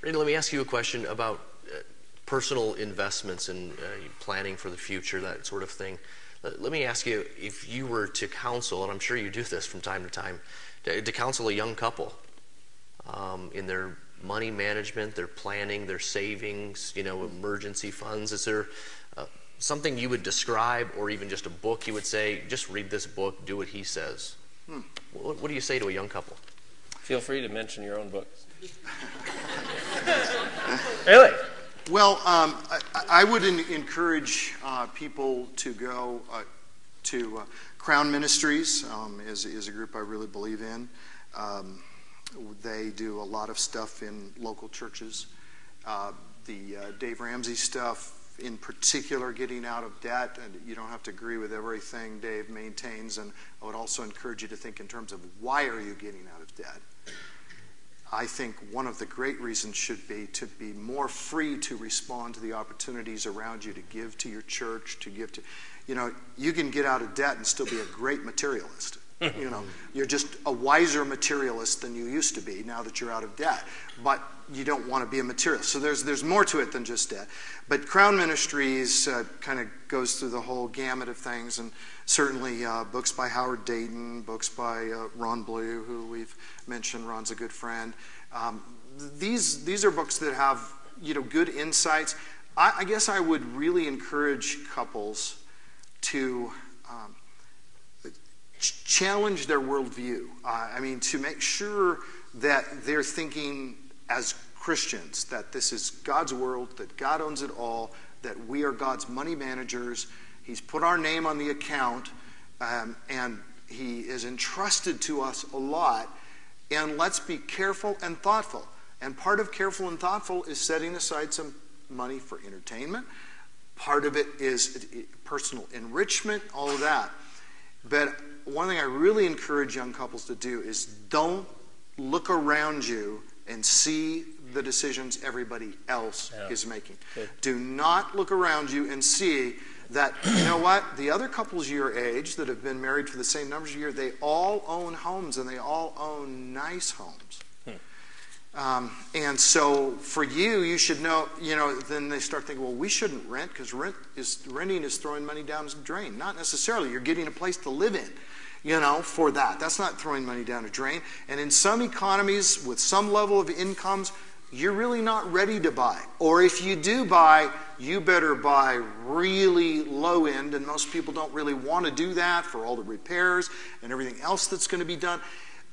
Randy, let me ask you a question about personal investments and planning for the future, that sort of thing. Let me ask you, if you were to counsel, and I'm sure you do this from time to time, to counsel a young couple in their money management, their planning, their savings, emergency funds, is there something you would describe, or even just a book you would say, just read this book, do what he says? What do you say to a young couple? Feel free to mention your own books. Really? Well, I would encourage people to go to Crown Ministries, is a group I really believe in. They do a lot of stuff in local churches. The Dave Ramsey stuff, in particular, getting out of debt, and you don't have to agree with everything Dave maintains, and I would also encourage you to think in terms of why are you getting out of debt. I think one of the great reasons should be to be more free to respond to the opportunities around you, to give to your church, to give to, you can get out of debt and still be a great materialist. You're just a wiser materialist than you used to be now that you're out of debt. But you don't want to be a materialist. So there's more to it than just debt. But Crown Ministries kind of goes through the whole gamut of things, and certainly books by Howard Dayton, books by Ron Blue, who we've mentioned. Ron's a good friend. These are books that have good insights. I guess I would really encourage couples to challenge their worldview. To make sure that they're thinking as Christians, that this is God's world, that God owns it all, that we are God's money managers. He's put our name on the account, and He is entrusted to us a lot. And let's be careful and thoughtful. And part of careful and thoughtful is setting aside some money for entertainment. Part of it is personal enrichment, all of that. But one thing I really encourage young couples to do is don't look around you and see the decisions everybody else is making. Good. Do not look around you and see that, the other couples your age that have been married for the same numbers of years, they all own homes, and they all own nice homes. And so for you should know, then they start thinking, well, we shouldn't rent because renting is throwing money down the drain. Not necessarily. You're getting a place to live in, for that. That's not throwing money down a drain. And in some economies with some level of incomes, you're really not ready to buy. Or if you do buy, you better buy really low end, and most people don't really want to do that for all the repairs and everything else that's going to be done.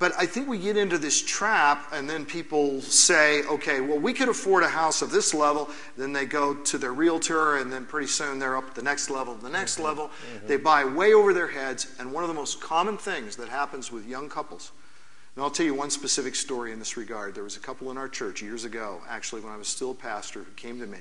But I think we get into this trap, and then people say, okay, well, we could afford a house of this level. Then they go to their realtor, and then pretty soon they're up at the next level, the next level. They buy way over their heads. And one of the most common things that happens with young couples, and I'll tell you one specific story in this regard. There was a couple in our church years ago, actually when I was still a pastor, who came to me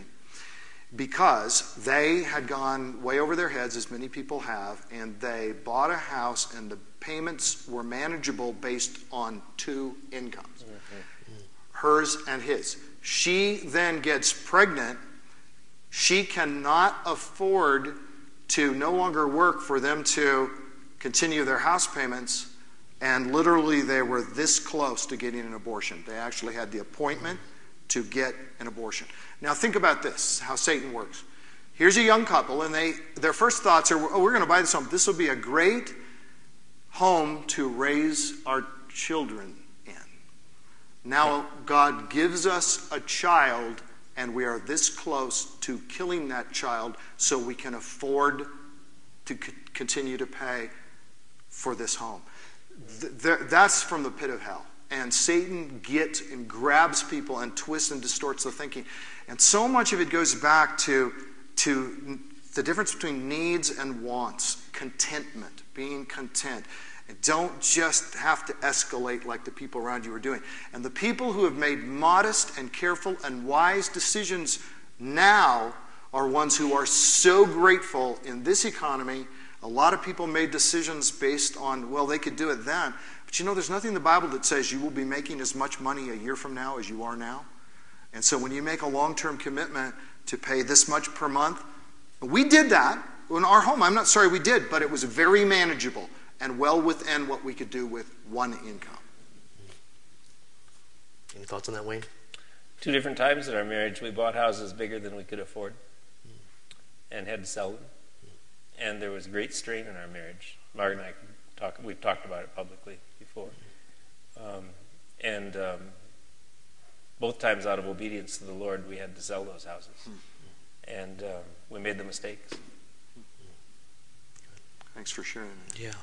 because they had gone way over their heads, as many people have, and they bought a house, and the payments were manageable based on two incomes, hers and his. She then gets pregnant. She cannot afford to no longer work for them to continue their house payments, and literally they were this close to getting an abortion. They actually had the appointment to get an abortion. Now think about this, how Satan works. Here's a young couple, and their first thoughts are, we're going to buy this home. This will be a great home to raise our children in. Now God gives us a child, and we are this close to killing that child so we can afford to continue to pay for this home. That's from the pit of hell. And Satan gets and grabs people and twists and distorts the thinking. And so much of it goes back to the difference between needs and wants, contentment, being content. And don't just have to escalate like the people around you are doing. And the people who have made modest and careful and wise decisions now are ones who are so grateful in this economy. A lot of people made decisions based on, well, they could do it then. But there's nothing in the Bible that says you will be making as much money a year from now as you are now. And so when you make a long-term commitment to pay this much per month, we did that in our home. I'm not sorry we did, but it was very manageable and well within what we could do with one income. Any thoughts on that, Wayne? 2 different times in our marriage, we bought houses bigger than we could afford and had to sell them. And there was great strain in our marriage. Mark and I we've talked about it publicly before. Both times out of obedience to the Lord, we had to sell those houses. And we made the mistakes. Thanks for sharing that. Yeah.